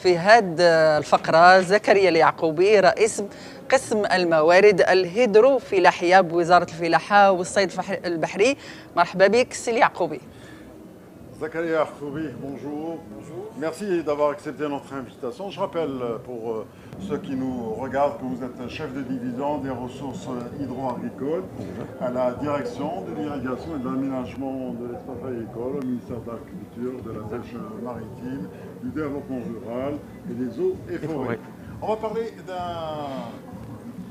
في هذه الفقرة زكريا اليعقوبي رئيس قسم الموارد الهيدروفلاحية بوزارة الفلاحة والصيد البحري. مرحبا بك سي اليعقوبي. Zakaria Yacoubi, bonjour. Merci d'avoir accepté notre invitation. Je rappelle pour ceux qui nous regardent que vous êtes chef de division des ressources hydro-agricoles à la direction de l'irrigation et de l'aménagement de l'espace agricole au ministère de l'Agriculture, de la pêche maritime, du développement rural et des eaux et forêts. On va parler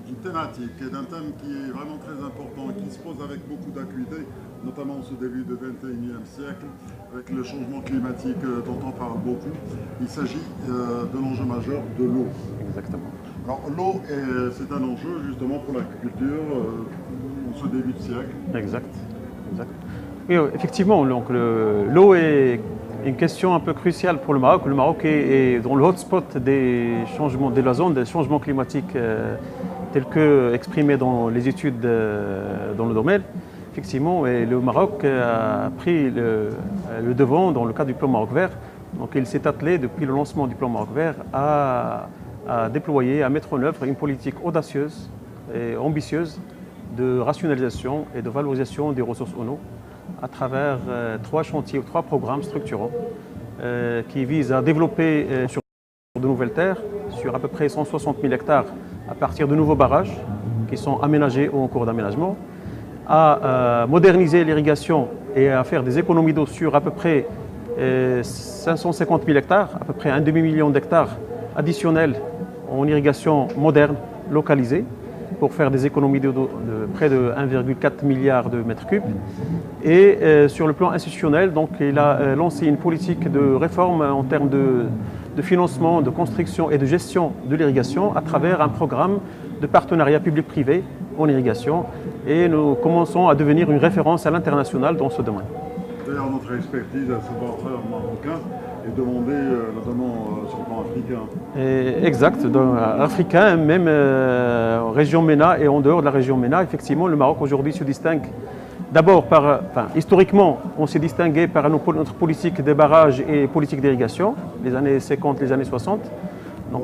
d'une thématique et d'un thème qui est vraiment très important et qui se pose avec beaucoup d'acuité, notamment en ce début du XXIe siècle, avec le changement climatique dont on parle beaucoup. Il s'agit de l'enjeu majeur de l'eau. Exactement. Alors l'eau, c'est un enjeu justement pour l'agriculture en ce début de siècle. Exact. Oui, effectivement, l'eau est une question un peu cruciale pour le Maroc. Le Maroc est dans le hotspot des changements de la zone, des changements climatiques tels que exprimés dans les études dans le domaine. Effectivement, et le Maroc a pris le devant dans le cadre du plan Maroc Vert. Donc il s'est attelé depuis le lancement du plan Maroc Vert à déployer, à mettre en œuvre une politique audacieuse et ambitieuse de rationalisation et de valorisation des ressources en eau à travers 3 chantiers ou 3 programmes structurants qui visent à développer sur de nouvelles terres, sur à peu près 160 000 hectares à partir de nouveaux barrages qui sont aménagés ou en cours d'aménagement, à moderniser l'irrigation et à faire des économies d'eau sur à peu près 550 000 hectares, à peu près un demi-million d'hectares additionnels en irrigation moderne, localisée, pour faire des économies d'eau de près de 1,4 milliard de mètres cubes. Et sur le plan institutionnel, donc, il a lancé une politique de réforme en termes de financement, de construction et de gestion de l'irrigation à travers un programme de partenariat public-privé en irrigation. Et nous commençons à devenir une référence à l'international dans ce domaine. D'ailleurs, notre expertise à savoir-faire marocain est demandée notamment sur le plan africain. Exact, africain, même région MENA et en dehors de la région MENA. Effectivement, le Maroc aujourd'hui se distingue d'abord historiquement, on s'est distingué par notre politique des barrages et politique d'irrigation, les années 50, les années 60. Donc,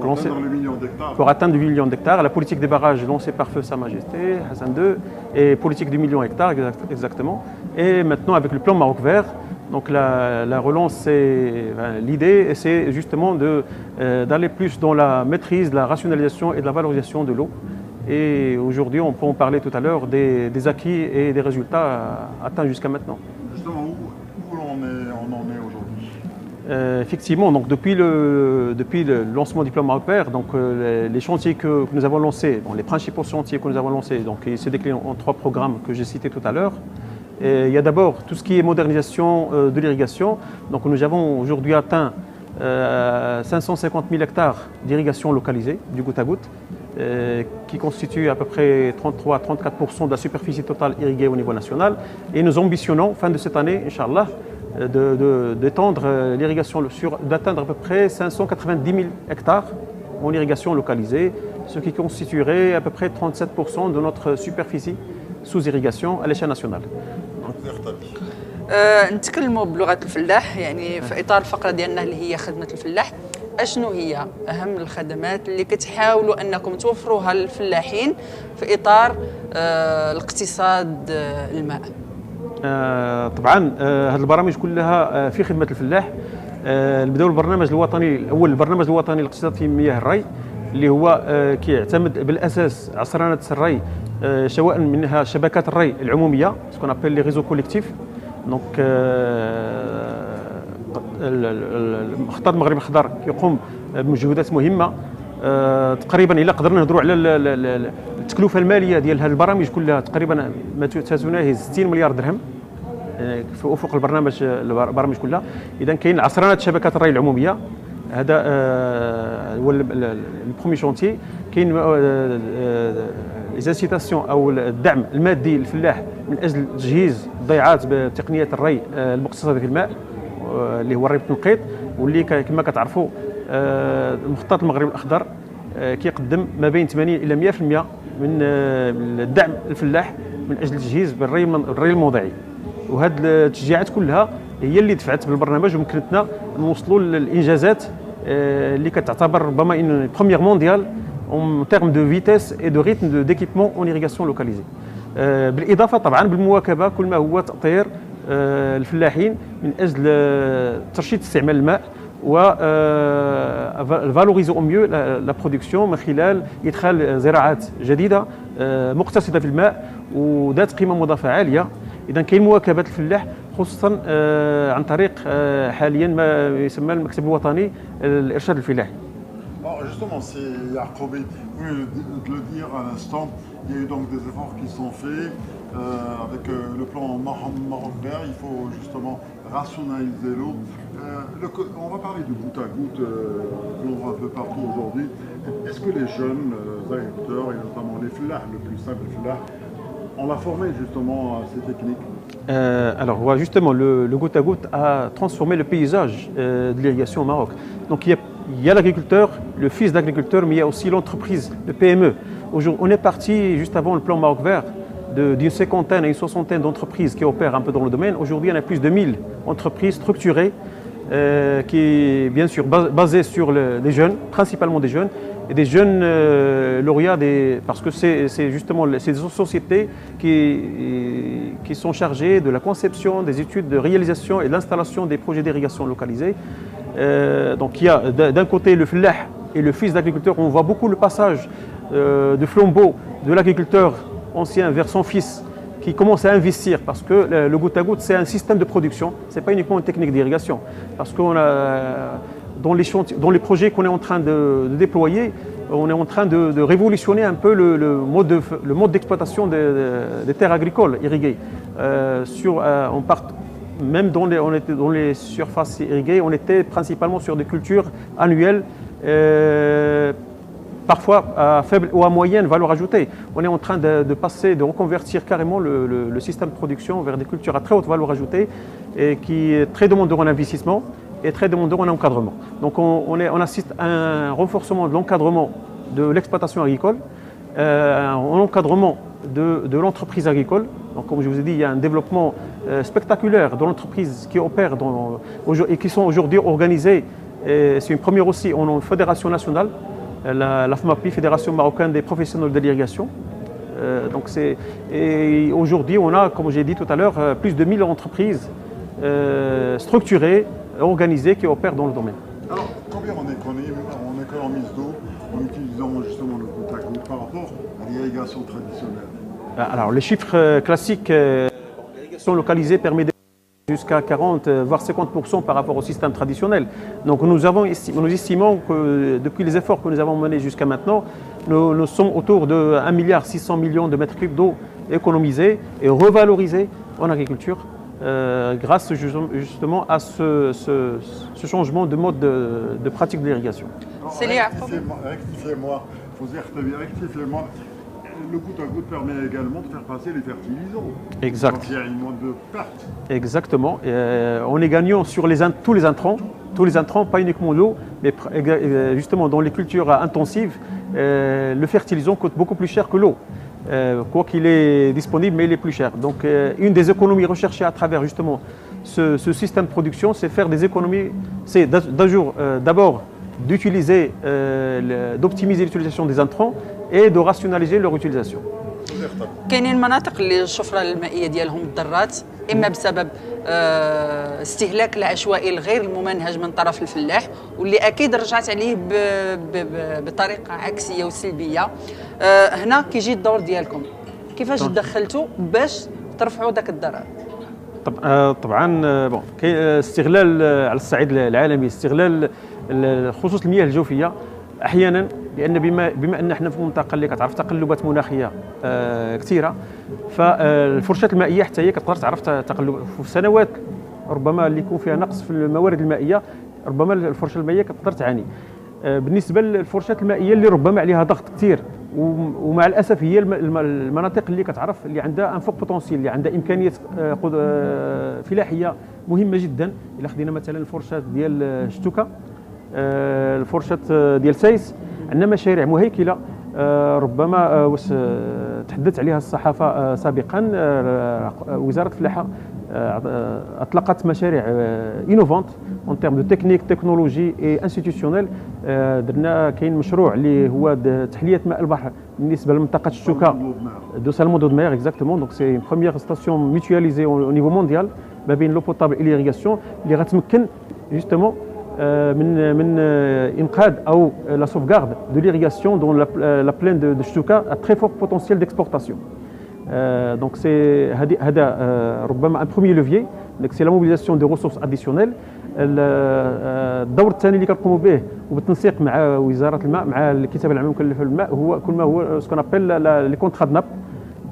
pour atteindre le million d'hectares, la politique des barrages lancée par Feu Sa Majesté, Hassan II, et politique du million d'hectares exactement. Et maintenant avec le plan Maroc Vert, donc la relance, l'idée, c'est justement d'aller plus dans la maîtrise, la rationalisation et de la valorisation de l'eau. Et aujourd'hui, on peut en parler tout à l'heure des acquis et des résultats atteints jusqu'à maintenant. Justement, où on en est aujourd'hui? Effectivement, donc depuis le lancement du plan Maroc Vert, donc les chantiers que nous avons lancés, les principaux chantiers que nous avons lancés, donc ils se déclinent en 3 programmes que j'ai cités tout à l'heure. Il y a d'abord tout ce qui est modernisation de l'irrigation. Donc nous avons aujourd'hui atteint 550 000 hectares d'irrigation localisée, du goutte à goutte, qui constitue à peu près 33 à 34% de la superficie totale irriguée au niveau national. Et nous ambitionnons, fin de cette année, Inch'Allah, d'étendre l'irrigation, d'atteindre à peu près 590 000 hectares en irrigation localisée, ce qui constituerait à peu près 37% de notre superficie sous irrigation à l'échelle nationale. نتكلموا بلغة الفلاح يعني في إطار الفقرة ديالنا اللي هي خدمة الفلاح. أشنو هي أهم الخدمات اللي كتحاولوا أنكم توفروها للفلاحين في إطار الاقتصاد الماء؟ طبعا هذه البرامج كلها في خدمة الفلاح. نبداو البرنامج الوطني الأول، البرنامج الوطني للاقتصاد في مياه الري اللي هو كيعتمد بالأساس عصرنة الري، سواء منها شبكات الري العمومية سكون ابل لي ريزو كوليكتيف. دونك الخطاب المغرب الخضر يقوم بمجهودات مهمة. تقريبا إلا قدرنا نهضروا على التكلفة المالية ديال هذه البرامج كلها تقريبا ما تناهز 60 مليار درهم في افق البرامج كلها. اذا كاين عصرنه شبكات الري العموميه، هذا هو البرومي شونتي. كاين ليزانسيتاسيون او الدعم المادي للفلاح من اجل تجهيز ضيعات بتقنيات الري المقتصده في الماء اللي هو الري بالتنقيط، واللي كما كتعرفوا المخطط المغرب الاخضر كيقدم ما بين 80 الى 100% من الدعم للفلاح من اجل التجهيز بالري الموضعي. وهذه التشجيعات كلها هي اللي دفعت بالبرنامج ومكنتنا نوصلوا للانجازات اللي كتعتبر ربما une première mondiale en termes de vitesse et de rythme d'équipement en irrigation localisée. بالاضافه طبعا بالمواكبه كل ما هو تاطير الفلاحين من اجل ترشيد استعمال الماء و valoriser au mieux la production من خلال ادخال زراعات جديده مقتصده في الماء وذات قيمه مضافه عاليه. اذا كاين مواكبه الفلاح خصوصا عن طريق حاليا ما يسمى المكتب الوطني الارشاد الفلاحي. Alors justement, c'est Yacoubi, vous venez de le dire à l'instant, il y a eu donc des efforts qui sont faits avec le plan Maroc Vert, il faut justement rationaliser l'eau. On va parler du goutte à goutte que l'on voit un peu partout aujourd'hui. Est-ce que les jeunes agriculteurs, et notamment les flahs, le plus simple flahs, on l'a formé justement à ces techniques? Alors justement, le goutte à goutte a transformé le paysage de l'irrigation au Maroc. Donc il y a l'agriculteur, le fils d'agriculteur, mais il y a aussi l'entreprise, le PME. On est parti juste avant le plan Maroc Vert d'une cinquantaine à une soixantaine d'entreprises qui opèrent un peu dans le domaine. Aujourd'hui, on a plus de 1000 entreprises structurées qui, bien sûr, basées sur les jeunes, principalement des jeunes, et des jeunes lauréats, parce que c'est justement ces sociétés qui sont chargées de la conception, des études de réalisation et de l'installation des projets d'irrigation localisés. Donc il y a d'un côté le flah et le fils d'agriculteur. On voit beaucoup le passage de flambeau de l'agriculteur ancien vers son fils qui commence à investir, parce que le goutte à goutte c'est un système de production, c'est pas uniquement une technique d'irrigation, parce qu'on a dans les projets qu'on est en train de déployer, on est en train de révolutionner un peu le mode d'exploitation des terres agricoles irriguées. Même dans les surfaces irriguées, on était principalement sur des cultures annuelles, parfois à faible ou à moyenne valeur ajoutée. On est en train de reconvertir carrément le système de production vers des cultures à très haute valeur ajoutée et qui est très demandeur en investissement et très demandeur en encadrement. Donc on assiste à un renforcement de l'encadrement de l'exploitation agricole, un encadrement de l'entreprise agricole. Donc, comme je vous ai dit, il y a un développement spectaculaire dans l'entreprise qui opère et qui sont aujourd'hui organisées. C'est une première aussi en fédération nationale, la FMAPI, Fédération marocaine des professionnels de l'irrigation. Et aujourd'hui, on a, comme j'ai dit tout à l'heure, plus de 1000 entreprises structurées, organisées qui opèrent dans le domaine. Alors, combien on économise d'eau en utilisant justement le goutte à goutte par rapport à l'irrigation traditionnelle? Alors, les chiffres classiques, l'irrigation localisée permet jusqu'à 40 voire 50% par rapport au système traditionnel. Donc nous estimons que depuis les efforts que nous avons menés jusqu'à maintenant, nous sommes autour de 1,6 milliard de mètres cubes d'eau économisés et revalorisés en agriculture grâce justement à ce changement de mode de pratique de l'irrigation. Rectifiez-moi, rectifiez-moi. Le goutte à goutte permet également de faire passer les fertilisants. Exact. Donc il y a une mode de perte. Exactement. On est gagnant sur tous les intrants, pas uniquement l'eau, mais justement dans les cultures intensives, le fertilisant coûte beaucoup plus cher que l'eau. Quoi qu'il est disponible, mais il est plus cher. Donc une des économies recherchées à travers justement ce système de production, c'est faire des économies, c'est d'abord d'optimiser l'utilisation des intrants et de rationaliser leur utilisation. كاينين مناطق اللي الشفره المائيه ديالهم تضرات اما بسبب استهلاك العشوائي الغير الممنهج من طرف الفلاح واللي اكيد رجعت عليه بطريقه عكسيه وسلبيه. هنا كيجي الدور ديالكم، كيفاش تدخلتوا باش ترفعوا ذاك الضرر؟ طبعا استغلال على الصعيد العالمي، استغلال خصوص المياه الجوفيه احيانا، لان بما ان احنا في منطقه اللي كتعرف تقلبات مناخيه كثيره، فالفرشات المائيه حتى هي كتقدر تعرف تقلب في سنوات ربما اللي يكون فيها نقص في الموارد المائيه، ربما الفرشه المائيه كتقدر تعاني. بالنسبه للفرشات المائيه اللي ربما عليها ضغط كثير، ومع الاسف هي المناطق اللي كتعرف اللي عندها ان فوق بوتونسيال، اللي عندها امكانيه فلاحيه مهمه جدا. الا خدينا مثلا الفرشات ديال شتوكا، الفرشات ديال سايس، عندنا مشاريع مهيكله ربما تحدث عليها الصحافه سابقا. وزاره الفلاحه اطلقت مشاريع انوفونت en termes de technique, technologie et institutionnelle. درنا كاين مشروع اللي هو تحلية ماء البحر بالنسبة لمنطقة الشوكة de Salmon d'eau de mer exactement. Donc c'est une première station mutualisée au niveau mondial ما بين l'eau potable et l'irrigation اللي غتمكن justement من انقاذ او la sauvegarde de l'irrigation dont la plaine de Chouka a très fort potentiel d'exportation. Donc c'est ربما un premier levier. Donc c'est la mobilisation des ressources additionnelles. الدور الثاني اللي كنقوموا به وبالتنسيق مع وزاره الماء مع الكتاب العام المكلف بالماء هو كل ما هو ce qu'on appelle les contrats de nappe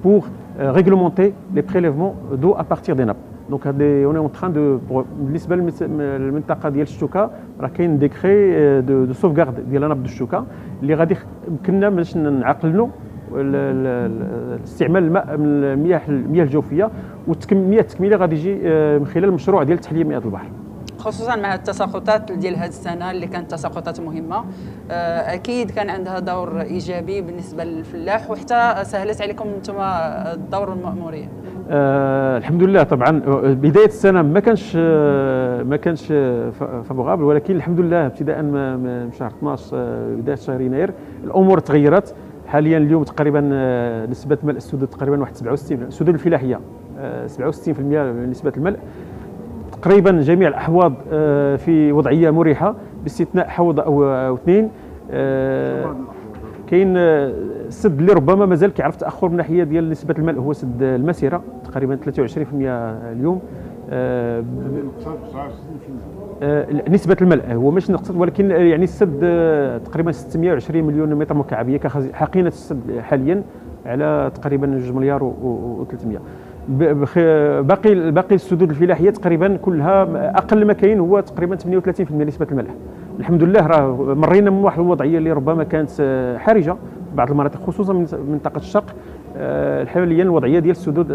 pour réglementer les prélèvements d'eau à partir des nappes. Donc on est en train de بالنسبه للمنطقه ديال الشوكه راه كاين ديكري دو sauvegarde ديال ناب الشوكه اللي غادي يمكننا باش نعقلوا استعمال الماء من المياه الجوفيه والتكميه التكميله غادي يجي من خلال المشروع ديال تحليه مياه البحر. خصوصا مع التساقطات ديال هذه السنه اللي كانت تساقطات مهمه، اكيد كان عندها دور ايجابي بالنسبه للفلاح وحتى سهلت عليكم انتم الدور المأموريه. الحمد لله. طبعا بدايه السنه ما كانش فابوغابل، ولكن الحمد لله ابتداء من شهر 12 بدايه شهر يناير الامور تغيرت. حاليا اليوم تقريبا نسبه ملء السدود تقريبا واحد 67%، السدود الفلاحيه 67% من نسبه الملء. تقريبا جميع الاحواض في وضعيه مريحه باستثناء حوض او اثنين. كاين السد اللي ربما مازال كيعرف تاخر من ناحيه ديال نسبه الملء هو سد المسيره تقريبا 23% اليوم. نسبه الملء هو ماشي نقصد، ولكن يعني السد تقريبا 620 مليون متر مكعب هي حقينه السد حاليا على تقريبا 2 مليار و300. باقي السدود الفلاحيه تقريبا كلها اقل ما كاين هو تقريبا 38% نسبه الملح. الحمد لله راه مرينا من واحد الوضعيه اللي ربما كانت حرجه بعض المناطق خصوصا من منطقه الشرق. حاليا الوضعيه ديال السدود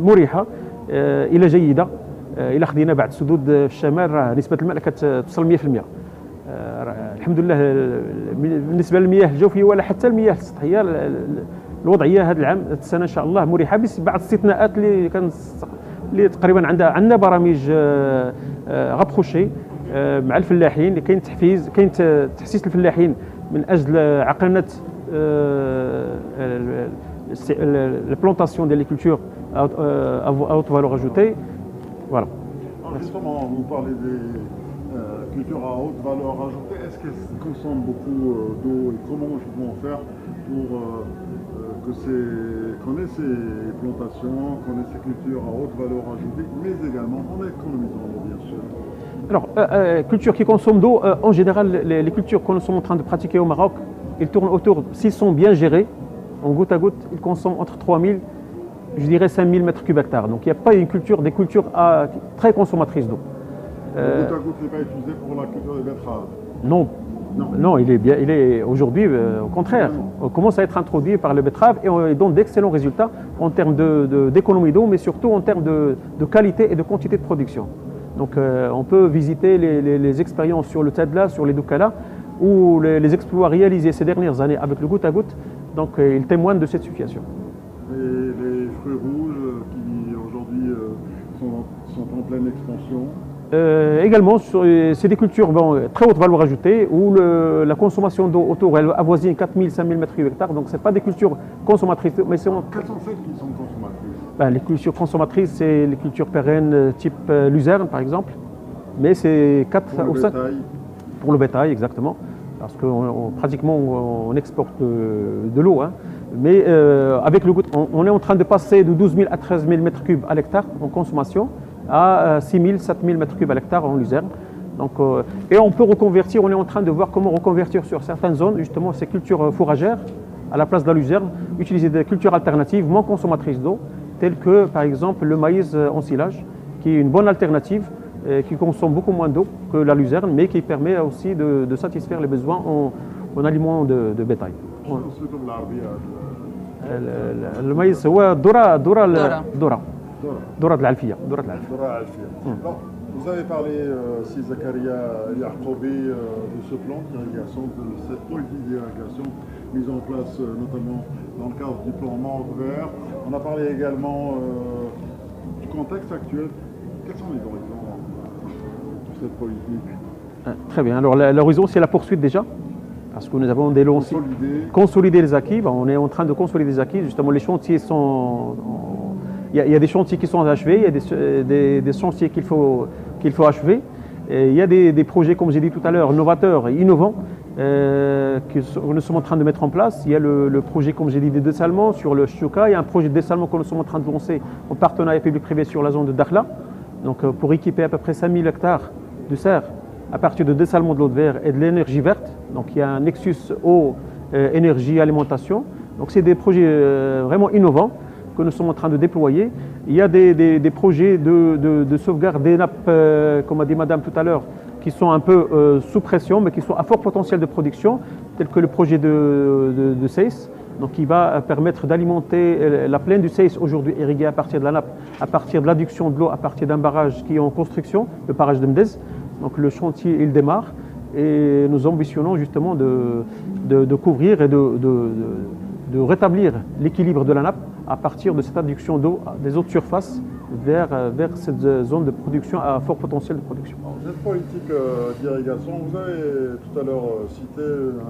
مريحه الى جيده. الى خدينا بعد السدود في الشمال راه نسبه الملح كتوصل 100%. الحمد لله. بالنسبه للمياه الجوفيه ولا حتى المياه السطحيه الوضعيه هذا العام السنه ان شاء الله مريحه بعض الاستثناءات اللي تقريبا عندنا برامج غابخوشي مع الفلاحين. كاين تحسيس الفلاحين من اجل عقلنه البلونطاسيون ديال لي كولتور à haute valeur ajoutée. Voilà. Alors justement, vous parlez des cultures à haute valeur ajoutée. Est-ce qu'elles consomment beaucoup d'eau et comment ils vont faire pour qu'on ait ces plantations, qu'on ait ces cultures à haute valeur ajoutée, mais également en économisant l'eau, bien sûr? Alors, cultures qui consomment d'eau, en général, les cultures que nous sommes en train de pratiquer au Maroc, ils tournent autour, s'ils sont bien gérés, en goutte à goutte, ils consomment entre 3000, je dirais 5000 mètres cubes hectares. Donc il n'y a pas des cultures très consommatrices d'eau. Le goutte à goutte n'est pas utilisé pour la culture des betteraves? Non, il est aujourd'hui, au contraire, on commence à être introduit par les betteraves et on donne d'excellents résultats en termes d'économie d'eau, mais surtout en termes de qualité et de quantité de production. Donc on peut visiter les expériences sur le Tadla, sur les Doukala, où les exploits réalisés ces dernières années avec le goutte à goutte, donc ils témoignent de cette situation. Et les fruits rouges qui aujourd'hui sont en pleine expansion? Également, c'est des cultures très haute valeur ajoutée où la consommation d'eau autour elle avoisine 4000-5000 mètres cubes hectares. Donc ce n'est pas des cultures consommatrices. Mais quelles sont celles qui sont consommatrices? Les cultures consommatrices, c'est les cultures pérennes type luzerne par exemple. Mais c'est 4 ou 5 pour le bétail, exactement. Parce que pratiquement on exporte de l'eau. Hein. Mais avec le goutte, on est en train de passer de 12 000 à 13 000 mètres cubes à l'hectare en consommation à 6 000, 7 000 mètres cubes à l'hectare en luzerne. Donc, et on peut reconvertir, on est en train de voir comment reconvertir sur certaines zones justement ces cultures fourragères à la place de la luzerne, utiliser des cultures alternatives moins consommatrices d'eau, telles que par exemple le maïs en silage, qui est une bonne alternative, qui consomme beaucoup moins d'eau que la luzerne, mais qui permet aussi de satisfaire les besoins en aliments de bétail. المايس هو ذرة de l'Alfia. Vous avez parlé, si Zakaria Yacoubi, de ce plan d'irrigation, de cette politique d'irrigation mise en place notamment dans le cadre du plan Maroc vert. On a parlé également du contexte actuel. Quels sont les horizons pour cette politique? Très bien. Alors l'horizon, c'est la poursuite déjà, parce que nous avons des longs consolider les acquis. Bon, on est en train de consolider les acquis. Justement, les chantiers sont... Il y a des chantiers qui sont achevés, il y a des chantiers qu'il faut achever. Et il y a des projets, comme j'ai dit tout à l'heure, novateurs et innovants que nous sommes en train de mettre en place. Il y a le projet, comme j'ai dit, de dessalement sur le Chouka. Il y a un projet de dessalement que nous sommes en train de lancer en partenariat public-privé sur la zone de Dakhla. Donc pour équiper à peu près 5000 hectares de serre à partir de dessalement de l'eau de verre et de l'énergie verte. Donc il y a un nexus eau, énergie, alimentation. Donc c'est des projets vraiment innovants que nous sommes en train de déployer. Il y a des projets de sauvegarde des nappes, comme a dit Madame tout à l'heure, qui sont un peu sous pression, mais qui sont à fort potentiel de production, tel que le projet de SEIS, donc qui va permettre d'alimenter la plaine du SEIS aujourd'hui irriguée à partir de la nappe, à partir de l'adduction de l'eau, à partir d'un barrage qui est en construction, le barrage de Mdez. Donc le chantier, il démarre et nous ambitionnons justement de couvrir et de rétablir l'équilibre de la nappe à partir de cette adduction d'eau, des eaux de surface vers cette zone de production à fort potentiel de production. Alors, cette politique d'irrigation, vous avez tout à l'heure cité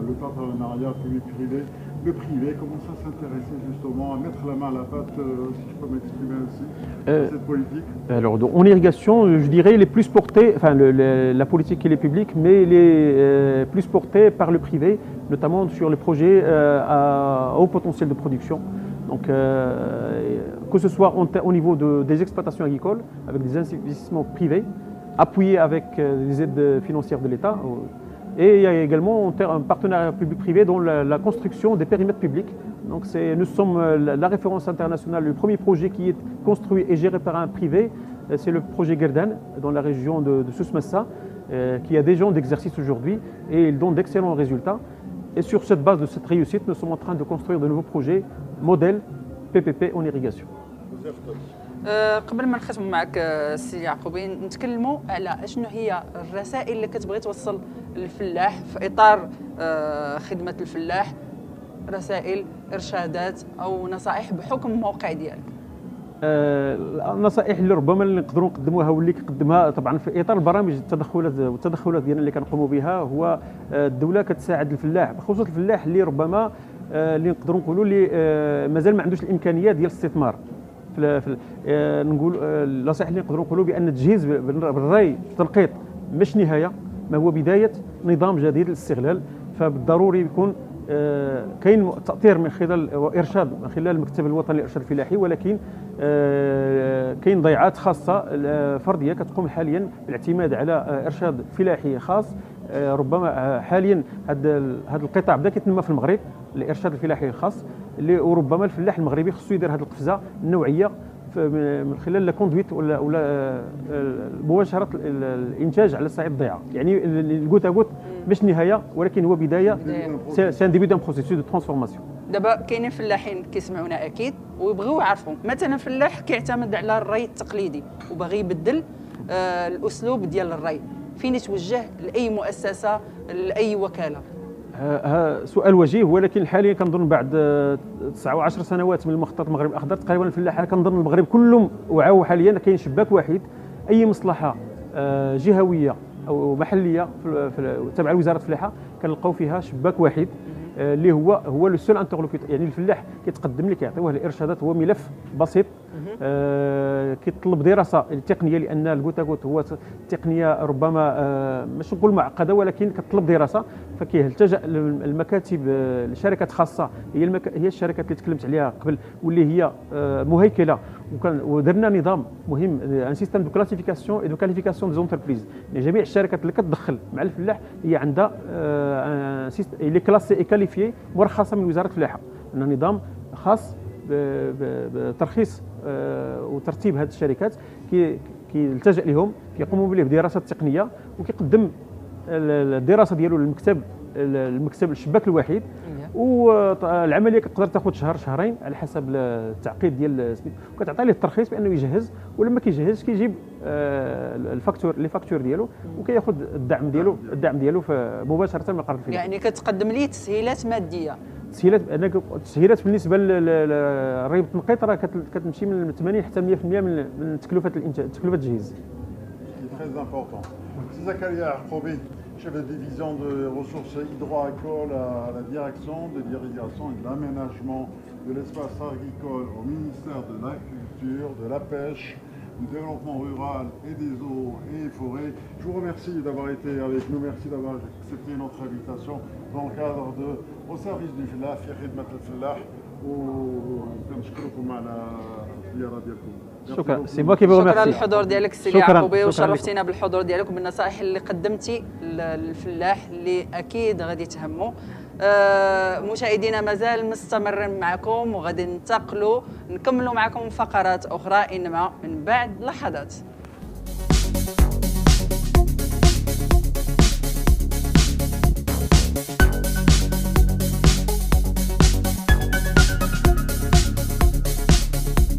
le partenariat public-privé. Le privé commence à s'intéresser justement à mettre la main à la pâte, si je peux m'exprimer ainsi, à cette politique. Alors, en irrigation, je dirais, les plus portés, enfin la politique elle est publique, mais elle est plus portée par le privé, notamment sur les projets à haut potentiel de production. Donc, que ce soit au niveau des exploitations agricoles, avec des investissements privés, appuyés avec des aides financières de l'État. Et il y a également un partenariat public-privé dans la construction des périmètres publics. Donc nous sommes la référence internationale, le premier projet qui est construit et géré par un privé, c'est le projet Gerdan dans la région de Souss-Massa, qui a des gens d'exercice aujourd'hui et ils donnent d'excellents résultats. Et sur cette base de cette réussite, nous sommes en train de construire de nouveaux projets modèles PPP en irrigation. قبل ما نختم معك السي يعقوبي نتكلموا على شنو هي الرسائل اللي كتبغي توصل للفلاح في اطار خدمه الفلاح، رسائل ارشادات او نصائح بحكم الموقع ديالك. النصائح اللي ربما نقدروا نقدموها واللي كنقدمها طبعا في اطار البرامج والتدخلات ديالنا اللي كنقوموا بها، هو الدوله كتساعد الفلاح، بخصوص الفلاح اللي ربما اللي نقدروا نقولوا اللي مازال ما عندوش الامكانيات ديال الاستثمار. نقول النصائح اللي نقدروا نقولوا بان التجهيز بالري التنقيط مش نهايه، ما هو بدايه نظام جديد للاستغلال. فبالضروري يكون كاين تاطير من خلال ارشاد من خلال المكتب الوطني للارشاد الفلاحي، ولكن كاين ضيعات خاصه فرديه كتقوم حاليا بالاعتماد على ارشاد فلاحي خاص. ربما حاليا هذا القطاع بدا كيتنمى في المغرب، الارشاد الفلاحي الخاص اللي وربما الفلاح المغربي خصو يدير هذه القفزه النوعيه من خلال لا كوندويت ولا مباشره الانتاج على صعيد الضيعه. يعني الكوت اغوت مش نهايه ولكن هو بدايه، سي ان ديبي دان بروسيسوس دو ترانسفورماسيون. دابا كاينين فلاحين كيسمعونا اكيد ويبغيو يعرفوا، مثلا فلاح كيعتمد على الري التقليدي وباغي يبدل الاسلوب ديال الري، فين يتوجه لاي مؤسسه لاي وكاله؟ سؤال وجيه، ولكن حاليا كنظن بعد 9 و 10 سنوات من المخطط المغرب الاخضر تقريبا الفلاحه كنظن المغرب كلهم وعاو حاليا كاين شباك واحد. اي مصلحه جهويه او محليه تابعه لوزاره الفلاحه كنلقاو فيها شباك واحد اللي هو لو سول انترلوكيتور. يعني الفلاح كيتقدم لك كيعطيوه الارشادات، هو ملف بسيط كيطلب دراسه تقنيه، لان الكوت اغوت هو تقنيه ربما مش نقول معقده ولكن كتطلب دراسه. فكيلتجا المكاتب الشركات خاصه، هي الشركات اللي تكلمت عليها قبل واللي هي مهيكله، ودرنا نظام مهم ان سيستم دو كلاسيفيكاسيون اي دو كاليفيكاسيون دي زونتربريز. جميع الشركات اللي كتدخل مع الفلاح هي عندها اللي كلاسي اي كاليفيي مرخصه من وزاره الفلاحه، انه نظام خاص بترخيص وترتيب هذه الشركات كيلتجأ لهم، كيقوموا به بدراسات تقنيه وكيقدم الدراسه ديالو المكتب الشباك الوحيد. والعمليه كتقدر تاخذ شهر شهرين على حسب التعقيد ديال وكتعطي ليه الترخيص بانه يجهز، ولما كيجهز كيجيب لي فاكتور ديالو وكياخذ الدعم ديالو مباشره من القرض الفلاحي. يعني كتقدم ليه تسهيلات ماديه. التسهيلات بالنسبه للري بالتنقيط راه كتمشي من 80 حتى 100% من تكلفه الانتاج، تكلفه التجهيز. C'est Zakaria Yacoubi, chef de division de ressources hydro-agricoles à la direction de l'irrigation et de l'aménagement de l'espace agricole au ministère de l'Agriculture, de la Pêche, du développement rural et des eaux et forêts. Je vous remercie d'avoir été avec nous, merci d'avoir accepté notre invitation dans le cadre de au service du Fellah, في خدمة الفلاح وكنشكركم على الزيارة ديالكم. شكرا سي moi qui vous remercie. شكرا للحضور ديالك سي يعقوبي وشرفتينا بالحضور ديالك وبالنصائح اللي قدمتي للفلاح اللي اكيد غادي تهموا. مشاهدينا مازال مستمر معكم وغادي ننتقلوا نكملوا معكم فقرات اخرى انما من بعد لحظات.